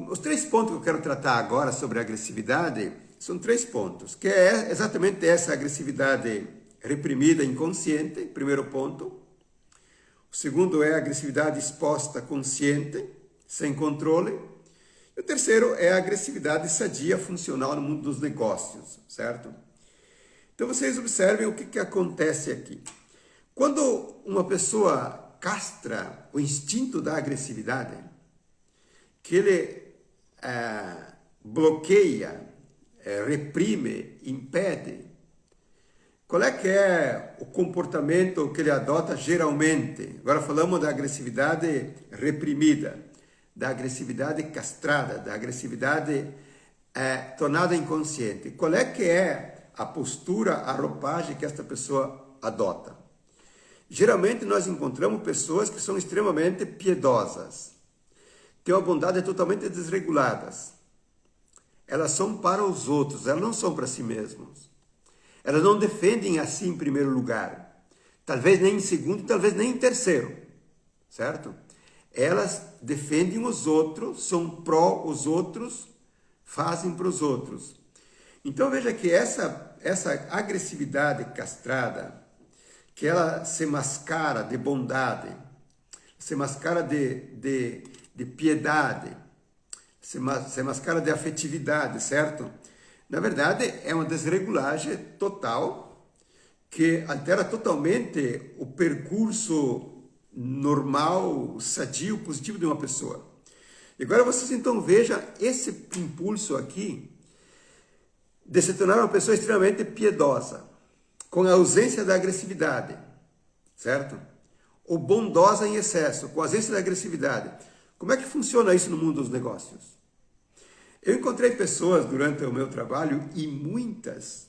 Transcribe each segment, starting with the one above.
os 3 pontos que eu quero tratar agora sobre a agressividade são 3 pontos, que é exatamente essa agressividade reprimida inconsciente, primeiro ponto. O segundo é a agressividade exposta consciente, sem controle. E o terceiro é a agressividade sadia funcional no mundo dos negócios, certo? Então vocês observem o que acontece aqui. Quando uma pessoa castra o instinto da agressividade, que ele bloqueia, reprime, impede, qual é que é o comportamento que ele adota geralmente? Agora falamos da agressividade reprimida, da agressividade castrada, da agressividade tornada inconsciente. Qual é que é a postura, a roupagem que esta pessoa adota? Geralmente nós encontramos pessoas que são extremamente piedosas, têm uma bondade totalmente desreguladas. Elas são para os outros, elas não são para si mesmas. Elas não defendem a si em primeiro lugar, talvez nem em segundo, talvez nem em terceiro, certo? Elas defendem os outros, são pró os outros, fazem para os outros. Então veja que essa agressividade castrada, que ela se mascara de bondade, se mascara de piedade, se mascara de afetividade, certo? Na verdade, é uma desregulagem total que altera totalmente o percurso normal, sadio, positivo de uma pessoa. E agora vocês então vejam esse impulso aqui de se tornar uma pessoa extremamente piedosa, com a ausência da agressividade, certo? Ou bondosa em excesso, com a ausência da agressividade. Como é que funciona isso no mundo dos negócios? Eu encontrei pessoas durante o meu trabalho e muitas,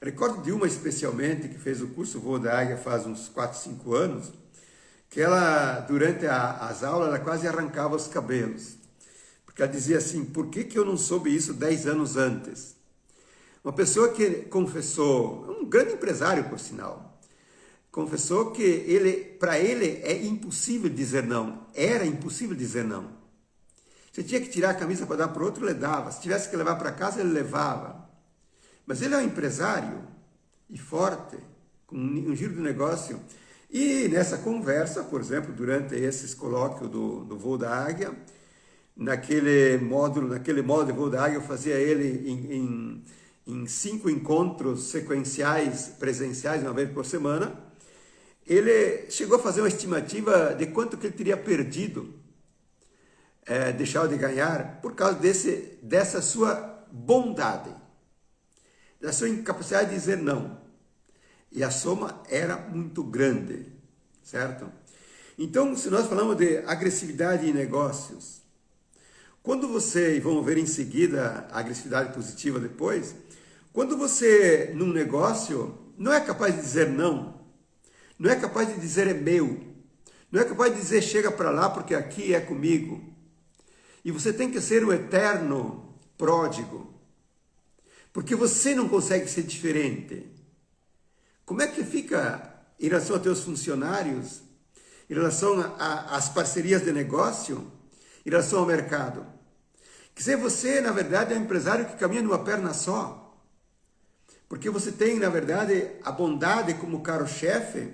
recordo de uma especialmente que fez o curso Voo da Águia faz uns 4, 5 anos, que ela, durante as aulas, ela quase arrancava os cabelos. Porque ela dizia assim, por que eu não soube isso 10 anos antes? Uma pessoa que confessou, um grande empresário por sinal, confessou que para ele é impossível dizer não, era impossível dizer não. Se tinha que tirar a camisa para dar para o outro, ele dava. Se tivesse que levar para casa, ele levava. Mas ele é um empresário e forte, com um giro de negócio. E nessa conversa, por exemplo, durante esses colóquios do Voo da Águia, naquele módulo de Voo da Águia, eu fazia ele em 5 encontros sequenciais, presenciais, uma vez por semana. Ele chegou a fazer uma estimativa de quanto que ele teria perdido, deixar de ganhar, por causa dessa sua bondade, da sua incapacidade de dizer não. E a soma era muito grande, certo? Então, se nós falamos de agressividade em negócios, quando você, e vamos ver em seguida a agressividade positiva depois, quando você, num negócio, não é capaz de dizer não, não é capaz de dizer é meu, não é capaz de dizer chega para lá porque aqui é comigo, e você tem que ser o eterno pródigo, porque você não consegue ser diferente. Como é que fica em relação aos teus funcionários, em relação às parcerias de negócio, em relação ao mercado? Quer dizer, você, na verdade, é um empresário que caminha numa perna só, porque você tem, na verdade, a bondade como caro-chefe,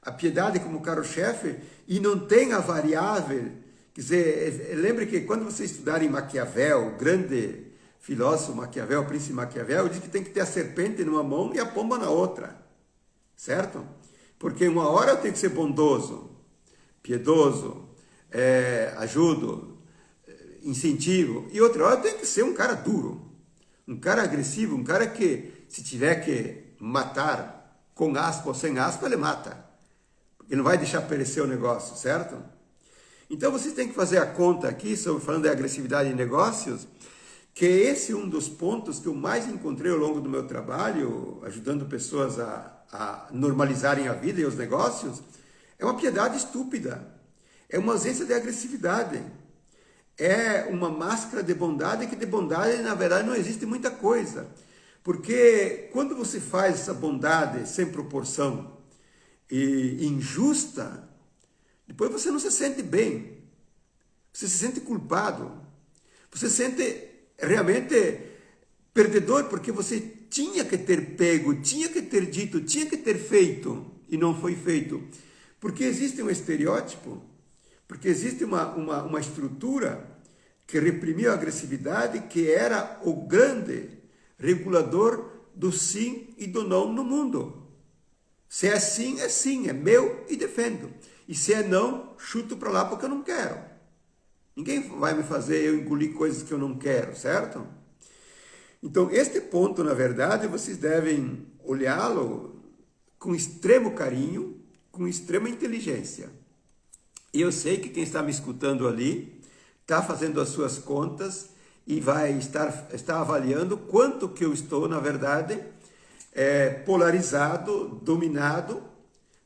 a piedade como caro-chefe, e não tem a variável. Quer dizer, lembre que quando você estudar em Maquiavel, o grande filósofo Maquiavel, o príncipe Maquiavel, diz que tem que ter a serpente numa mão e a pomba na outra, certo? Porque uma hora eu tenho que ser bondoso, piedoso, ajudo, incentivo, e outra hora eu tenho que ser um cara duro, um cara agressivo, um cara que, se tiver que matar com aspa ou sem aspa, ele mata. Ele não vai deixar perecer o negócio, certo? Então, vocês têm que fazer a conta aqui, falando de agressividade em negócios, que esse é um dos pontos que eu mais encontrei ao longo do meu trabalho, ajudando pessoas a normalizarem a vida e os negócios, é uma piedade estúpida, é uma ausência de agressividade, é uma máscara de bondade, que de bondade, na verdade, não existe muita coisa. Porque quando você faz essa bondade sem proporção e injusta, depois você não se sente bem, você se sente culpado, Você se sente realmente perdedor porque você tinha que ter pego, tinha que ter dito, tinha que ter feito e não foi feito. Porque existe um estereótipo, porque existe uma estrutura que reprimiu a agressividade, que era o grande regulador do sim e do não no mundo. Se é sim, é meu e defendo. E se é não, chuto para lá porque eu não quero. Ninguém vai me fazer eu engolir coisas que eu não quero, certo? Então, este ponto, na verdade, vocês devem olhá-lo com extremo carinho, com extrema inteligência. E eu sei que quem está me escutando ali está fazendo as suas contas e vai estar avaliando quanto que eu estou, na verdade, polarizado, dominado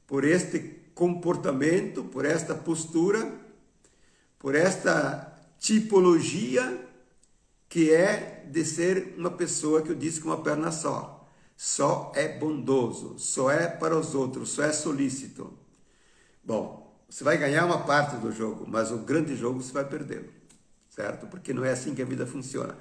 por este comportamento, por esta postura, por esta tipologia que é de ser uma pessoa que eu disse com uma perna só. Só é bondoso, só é para os outros, só é solícito. Bom, você vai ganhar uma parte do jogo, mas o grande jogo você vai perdê-lo, certo? Porque não é assim que a vida funciona.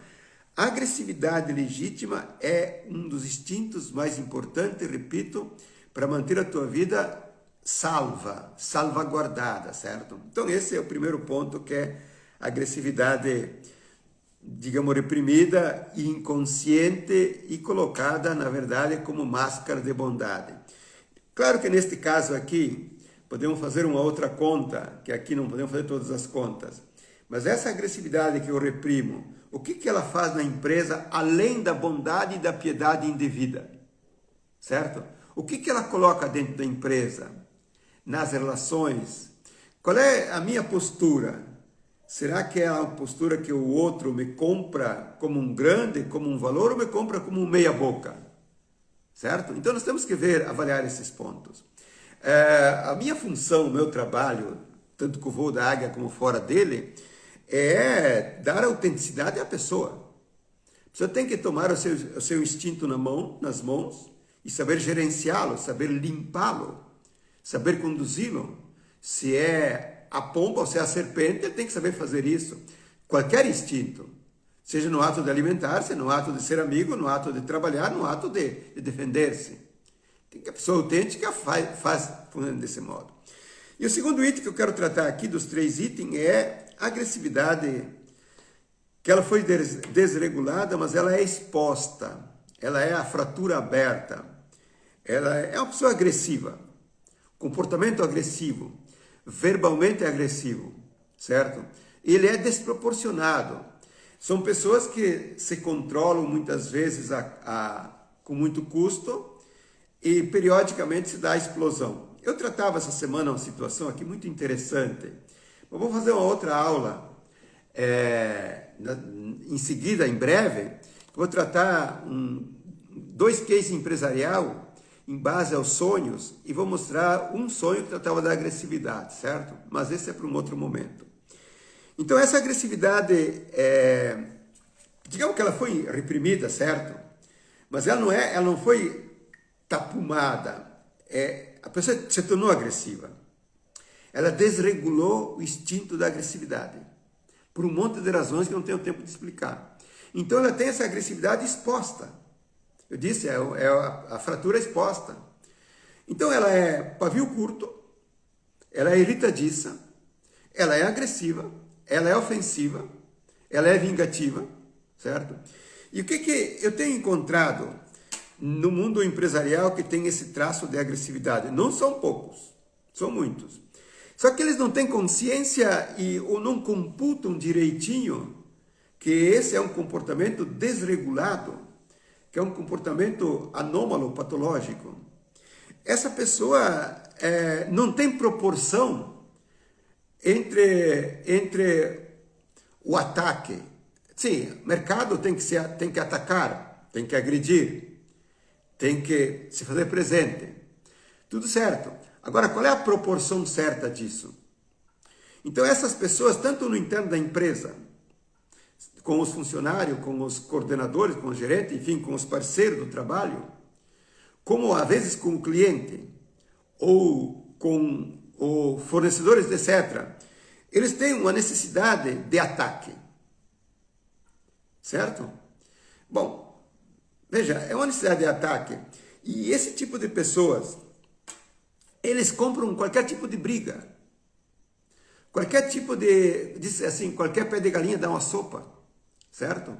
A agressividade legítima é um dos instintos mais importantes, repito, para manter a tua vida salvaguardada, certo? Então esse é o primeiro ponto, que é a agressividade, digamos, reprimida e inconsciente e colocada, na verdade, como máscara de bondade. Claro que neste caso aqui, podemos fazer uma outra conta, que aqui não podemos fazer todas as contas, mas essa agressividade que eu reprimo, o que ela faz na empresa, além da bondade e da piedade indevida, certo? O que ela coloca dentro da empresa, nas relações? Qual é a minha postura? Será que é a postura que o outro me compra como um grande, como um valor, ou me compra como um meia boca? Certo? Então nós temos que avaliar esses pontos. A minha função, o meu trabalho, tanto com o voo da águia como fora dele, é dar autenticidade à pessoa. A pessoa tem que tomar o seu instinto nas mãos e saber gerenciá-lo, saber limpá-lo, saber conduzi-lo. Se é a pomba ou se é a serpente, ele tem que saber fazer isso. Qualquer instinto, seja no ato de alimentar-se, no ato de ser amigo, no ato de trabalhar, no ato de defender-se. Tem que a pessoa autêntica faz desse modo. E o segundo item que eu quero tratar aqui, dos 3 itens, é a agressividade, que ela foi desregulada, mas ela é exposta. Ela é a fratura aberta. Ela é uma pessoa agressiva, comportamento agressivo, verbalmente agressivo, certo? Ele é desproporcionado. São pessoas que se controlam muitas vezes com muito custo e periodicamente se dá a explosão. Eu tratava essa semana uma situação aqui muito interessante. Eu vou fazer uma outra aula em seguida, em breve. Vou tratar 2 cases empresarial em base aos sonhos e vou mostrar um sonho que tratava da agressividade, certo? Mas esse é para um outro momento. Então essa agressividade, digamos que ela foi reprimida, certo? Mas ela não foi tapumada. A pessoa se tornou agressiva. Ela desregulou o instinto da agressividade, por um monte de razões que eu não tenho tempo de explicar. Então ela tem essa agressividade exposta. Eu disse, é a fratura exposta. Então ela é pavio curto, ela é irritadiça, ela é agressiva, ela é ofensiva, ela é vingativa, certo? E o que eu tenho encontrado no mundo empresarial que tem esse traço de agressividade? Não são poucos, são muitos. Só que eles não têm consciência ou não computam direitinho que esse é um comportamento desregulado, que é um comportamento anômalo, patológico. Essa pessoa não tem proporção entre o ataque. Sim, o mercado tem que atacar, tem que agredir, tem que se fazer presente. Tudo certo. Agora, qual é a proporção certa disso? Então, essas pessoas, tanto no interno da empresa, com os funcionários, com os coordenadores, com os gerentes, enfim, com os parceiros do trabalho, como às vezes com o cliente, ou com os fornecedores, etc., eles têm uma necessidade de ataque. certo? Bom, veja, é uma necessidade de ataque. E esse tipo de pessoas, eles compram qualquer tipo de briga. Qualquer tipo assim, qualquer pé de galinha dá uma sopa, certo?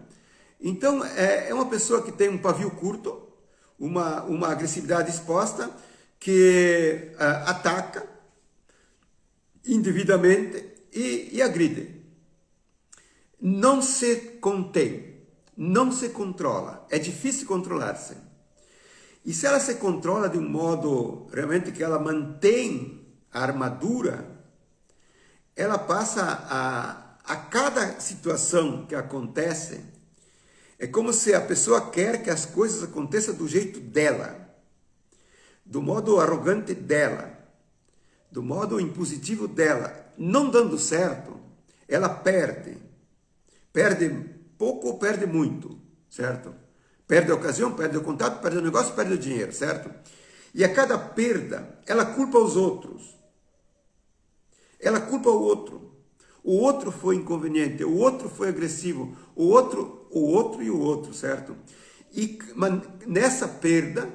Então, é uma pessoa que tem um pavio curto, uma agressividade exposta, que ataca indevidamente e agride. Não se contém, não se controla, é difícil controlar-se. E se ela se controla de um modo realmente que ela mantém a armadura, ela passa a cada situação que acontece, é como se a pessoa quer que as coisas aconteçam do jeito dela, do modo arrogante dela, do modo impositivo dela. Não dando certo, ela perde. Perde pouco ou perde muito, certo? Perde a ocasião, perde o contato, perde o negócio, perde o dinheiro, certo? E a cada perda, ela culpa os outros. Ela culpa o outro. O outro foi inconveniente, o outro foi agressivo, o outro e o outro, certo? E nessa perda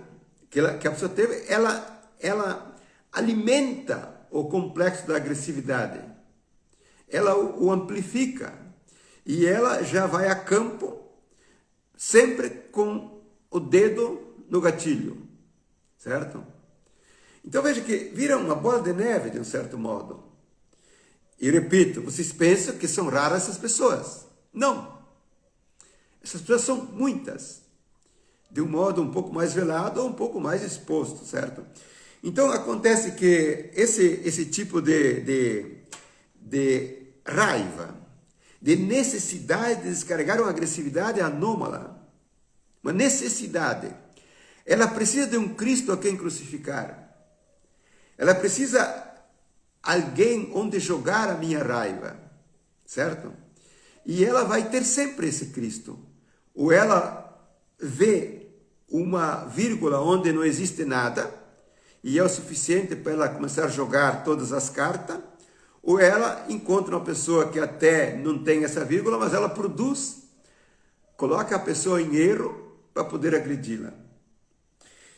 que a pessoa teve, ela alimenta o complexo da agressividade. Ela o amplifica. E ela já vai a campo sempre com o dedo no gatilho, certo? Então veja que vira uma bola de neve de um certo modo. E repito, vocês pensam que são raras essas pessoas. Não. Essas pessoas são muitas. De um modo um pouco mais velado ou um pouco mais exposto, certo? Então acontece que esse tipo de raiva, de necessidade de descarregar uma agressividade anômala, uma necessidade, ela precisa de um Cristo a quem crucificar. Ela precisa alguém onde jogar a minha raiva, certo? E ela vai ter sempre esse Cristo. Ou ela vê uma vírgula onde não existe nada, e é o suficiente para ela começar a jogar todas as cartas, ou ela encontra uma pessoa que até não tem essa vírgula, mas ela produz, coloca a pessoa em erro para poder agredi-la.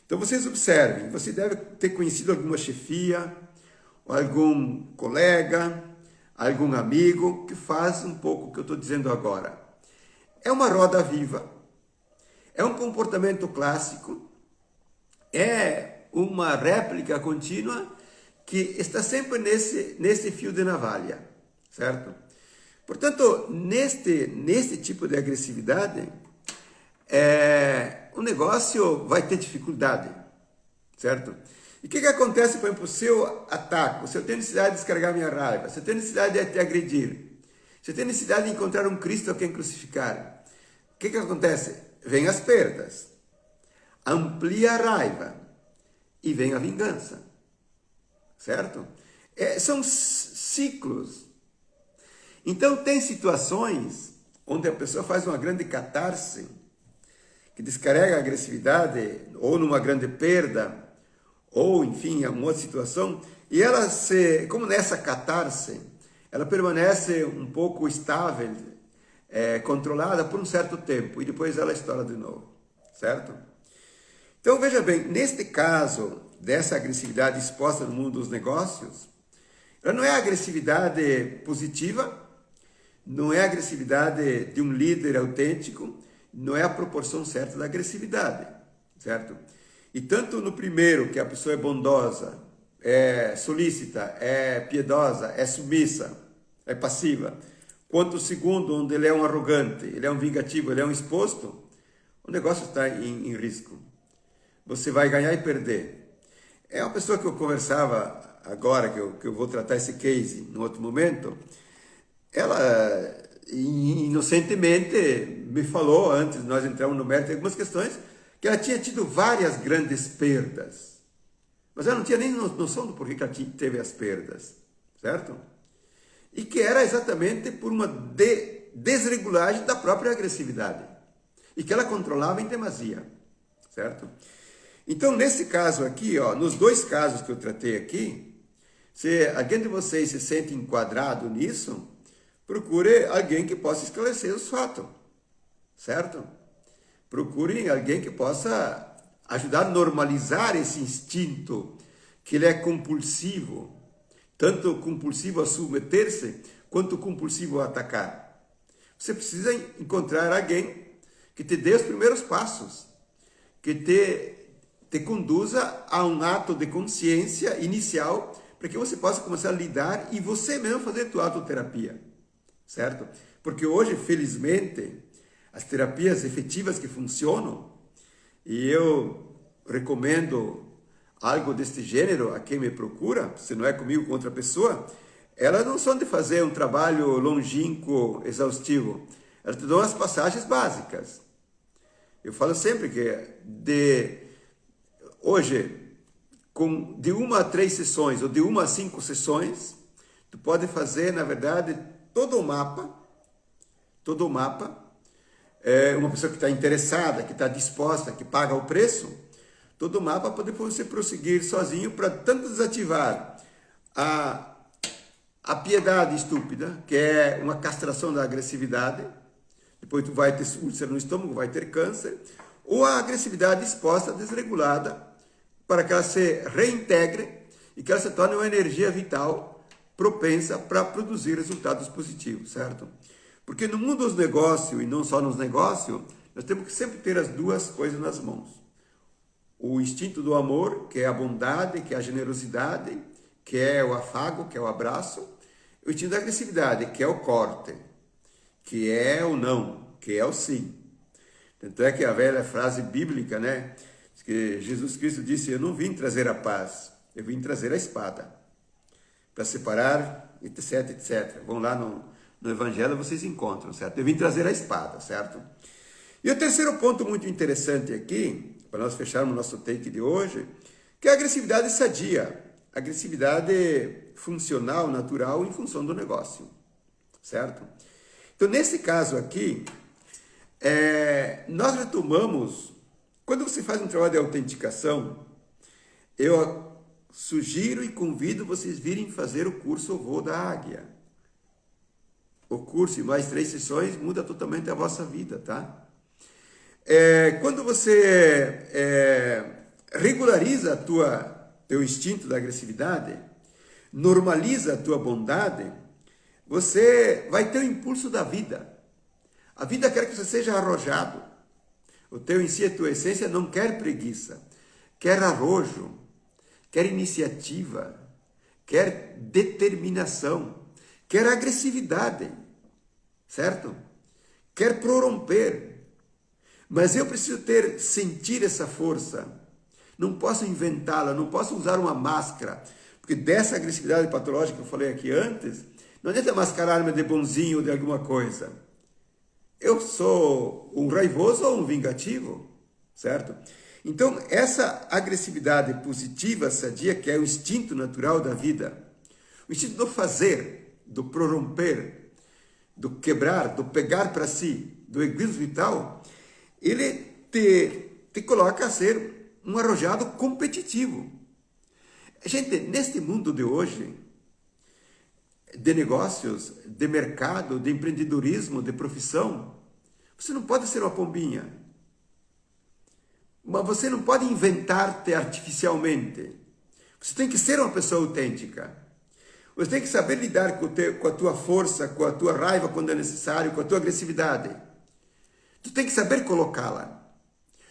Então vocês observem, você deve ter conhecido alguma chefia, algum colega, algum amigo que faz um pouco o que eu estou dizendo agora. É uma roda viva, é um comportamento clássico, é uma réplica contínua que está sempre nesse fio de navalha, certo? Portanto, neste tipo de agressividade, o negócio vai ter dificuldade, certo? E o que acontece, por exemplo, se eu ataco, se eu tenho necessidade de descarregar minha raiva, se eu tenho necessidade de te agredir, se eu tenho necessidade de encontrar um Cristo a quem crucificar, o que acontece? Vem as perdas, amplia a raiva e vem a vingança, certo? São ciclos. Então tem situações onde a pessoa faz uma grande catarse, que descarrega a agressividade, ou numa grande perda, ou enfim, em uma outra situação, e ela como nessa catarse, ela permanece um pouco estável, controlada por um certo tempo, e depois ela estoura de novo, certo? Então veja bem, neste caso dessa agressividade exposta no mundo dos negócios, ela não é agressividade positiva, não é agressividade de um líder autêntico, não é a proporção certa da agressividade, certo? E tanto no primeiro, que a pessoa é bondosa, é solícita, é piedosa, é submissa, é passiva, quanto o segundo, onde ele é um arrogante, ele é um vingativo, ele é um exposto, o negócio está em risco. Você vai ganhar e perder. É uma pessoa que eu conversava agora, que eu vou tratar esse case em outro momento, ela inocentemente me falou, antes de nós entrarmos no mérito de algumas questões, que ela tinha tido várias grandes perdas, mas ela não tinha nem noção do porquê que ela teve as perdas, certo? E que era exatamente por uma desregulagem da própria agressividade, e que ela controlava em demasia, certo? Então, nesse caso aqui, nos dois casos que eu tratei aqui, se alguém de vocês se sente enquadrado nisso, procure alguém que possa esclarecer os fatos, certo? Procurem alguém que possa ajudar a normalizar esse instinto, que ele é compulsivo, tanto compulsivo a submeter-se, quanto compulsivo a atacar. Você precisa encontrar alguém que te dê os primeiros passos, que te conduza a um ato de consciência inicial, para que você possa começar a lidar e você mesmo fazer a tua autoterapia, certo? Porque hoje, felizmente, as terapias efetivas que funcionam, e eu recomendo algo deste gênero a quem me procura, se não é comigo com outra pessoa, elas não são de fazer um trabalho longínquo, exaustivo. Elas te dão as passagens básicas. Eu falo sempre que hoje, de 1 a 3 sessões, ou de 1 a 5 sessões, tu pode fazer, na verdade, todo o mapa, uma pessoa que está interessada, que está disposta, que paga o preço, todo o mapa para depois você prosseguir sozinho, para tanto desativar a piedade estúpida, que é uma castração da agressividade, depois tu vai ter úlcera no estômago, vai ter câncer, ou a agressividade exposta, desregulada, para que ela se reintegre e que ela se torne uma energia vital propensa para produzir resultados positivos, certo? Porque no mundo dos negócios, e não só nos negócios, nós temos que sempre ter as duas coisas nas mãos. O instinto do amor, que é a bondade, que é a generosidade, que é o afago, que é o abraço. O instinto da agressividade, que é o corte, que é o não, que é o sim. Tanto é que a velha frase bíblica, né? Que Jesus Cristo disse, eu não vim trazer a paz, eu vim trazer a espada, para separar, etc, etc. Vão lá no Evangelho, vocês encontram, certo? Eu vim trazer a espada, certo? E o terceiro ponto muito interessante aqui, para nós fecharmos o nosso take de hoje, que é a agressividade sadia, agressividade funcional, natural, em função do negócio, certo? Então, nesse caso aqui, nós retomamos, quando você faz um trabalho de autenticação, eu sugiro e convido vocês virem fazer o curso O Voo da Águia. O curso, em mais 3 sessões, muda totalmente a vossa vida, tá? Quando você regulariza teu instinto da agressividade, normaliza a tua bondade, você vai ter o impulso da vida. A vida quer que você seja arrojado. O teu em si, a tua essência, não quer preguiça, quer arrojo, quer iniciativa, quer determinação, quer agressividade, certo? Quer prorromper. Mas eu preciso sentir essa força. Não posso inventá-la, não posso usar uma máscara, porque dessa agressividade patológica que eu falei aqui antes, não adianta mascarar-me de bonzinho ou de alguma coisa. Eu sou um raivoso ou um vingativo, certo? Então, essa agressividade positiva, sadia, que é o instinto natural da vida, o instinto do fazer, do prorromper, do quebrar, do pegar para si, do egoísmo vital, ele te coloca a ser um arrojado competitivo. Gente, neste mundo de hoje, de negócios, de mercado, de empreendedorismo, de profissão, você não pode ser uma pombinha. Mas você não pode inventar-te artificialmente. Você tem que ser uma pessoa autêntica. Você tem que saber lidar com a tua força, com a tua raiva quando é necessário, com a tua agressividade. Tu tem que saber colocá-la.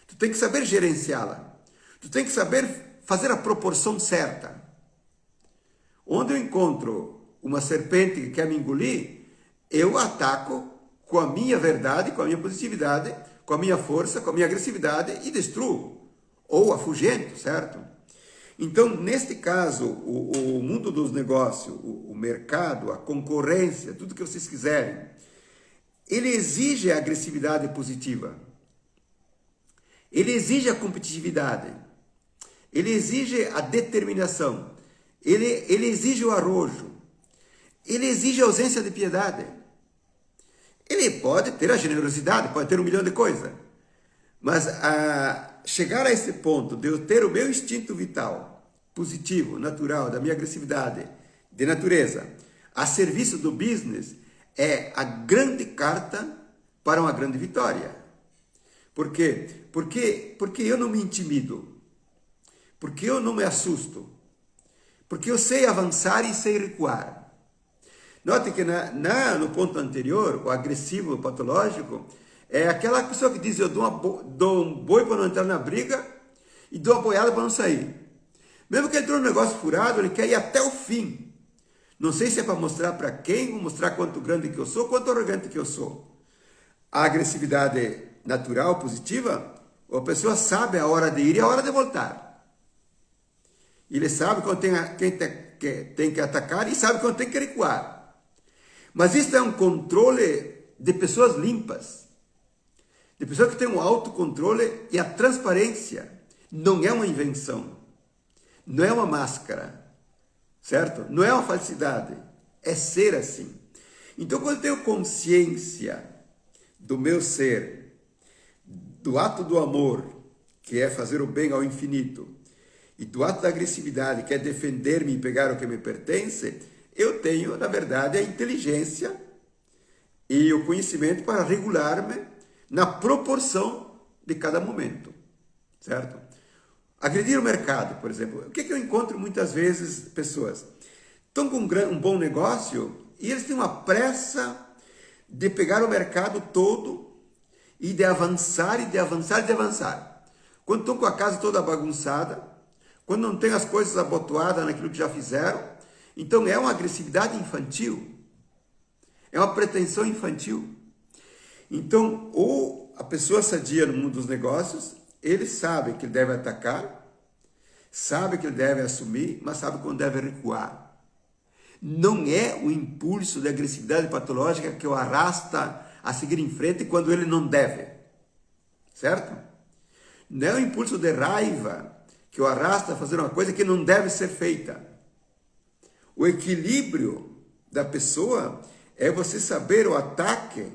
Tu tem que saber gerenciá-la. Tu tem que saber fazer a proporção certa. Onde eu encontro uma serpente que quer me engolir, eu ataco com a minha verdade, com a minha positividade, com a minha força, com a minha agressividade e destruo. Ou afugento, certo? Então, neste caso, o mundo dos negócios, o mercado, a concorrência, tudo que vocês quiserem, ele exige a agressividade positiva. Ele exige a competitividade. Ele exige a determinação. Ele exige o arrojo. Ele exige a ausência de piedade. Ele pode ter a generosidade, pode ter 1 milhão de coisas. Mas chegar a esse ponto de eu ter o meu instinto vital, positivo, natural, da minha agressividade, de natureza, a serviço do business, é a grande carta para uma grande vitória. Por quê? Porque eu não me intimido. Porque eu não me assusto. Porque eu sei avançar e sei recuar. Note que no ponto anterior, o agressivo, o patológico, é aquela pessoa que diz, eu dou um boi para não entrar na briga e dou uma boiada para não sair. Mesmo que ele entrou no negócio furado, ele quer ir até o fim. Não sei se é para mostrar para quem, ou mostrar quanto grande que eu sou, quanto arrogante que eu sou. A agressividade natural, positiva, a pessoa sabe a hora de ir e a hora de voltar. Ele sabe quando tem que atacar e sabe quando tem que recuar. Mas isso é um controle de pessoas limpas. De pessoas que têm um autocontrole e a transparência. Não é uma invenção. Não é uma máscara. Certo? Não é uma falsidade. É ser assim. Então, quando eu tenho consciência do meu ser, do ato do amor, que é fazer o bem ao infinito, e do ato da agressividade, que é defender-me e pegar o que me pertence, eu tenho, na verdade, a inteligência e o conhecimento para regular-me na proporção de cada momento, certo? Agredir o mercado, por exemplo. O que eu encontro muitas vezes pessoas? Estão com um bom negócio e eles têm uma pressa de pegar o mercado todo e de avançar, e de avançar, e de avançar. Quando estão com a casa toda bagunçada, quando não tem as coisas abotoadas naquilo que já fizeram, então é uma agressividade infantil. É uma pretensão infantil. Então, ou a pessoa sadia no mundo dos negócios, ele sabe que ele deve atacar, sabe que ele deve assumir, mas sabe quando deve recuar. Não é o impulso de agressividade patológica que o arrasta a seguir em frente quando ele não deve. Certo? Não é o impulso de raiva que o arrasta a fazer uma coisa que não deve ser feita. O equilíbrio da pessoa é você saber o ataque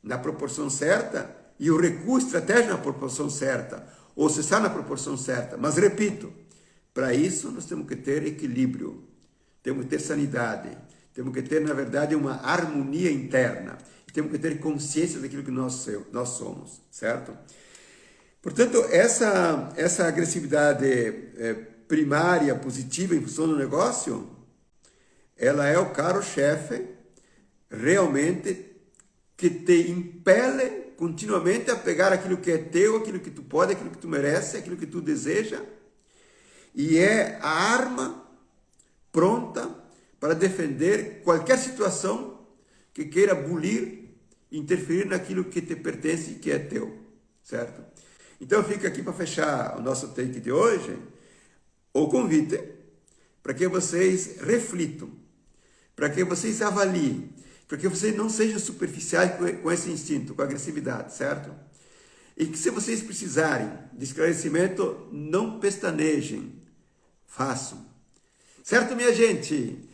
na proporção certa e o recuo estratégico na proporção certa, ou cessar na proporção certa. Mas, repito, para isso nós temos que ter equilíbrio, temos que ter sanidade, temos que ter, na verdade, uma harmonia interna, temos que ter consciência daquilo que nós somos, certo? Portanto, essa agressividade primária, positiva em função do negócio, ela é o carro-chefe realmente que te impele continuamente a pegar aquilo que é teu, aquilo que tu pode, aquilo que tu merece, aquilo que tu deseja, e é a arma pronta para defender qualquer situação que queira bulir, interferir naquilo que te pertence e que é teu, certo? Então fica aqui para fechar o nosso take de hoje, o convite para que vocês reflitam, para que vocês avaliem, para que vocês não sejam superficiais com esse instinto, com a agressividade, certo? E que se vocês precisarem de esclarecimento, não pestanejem, façam. Certo, minha gente?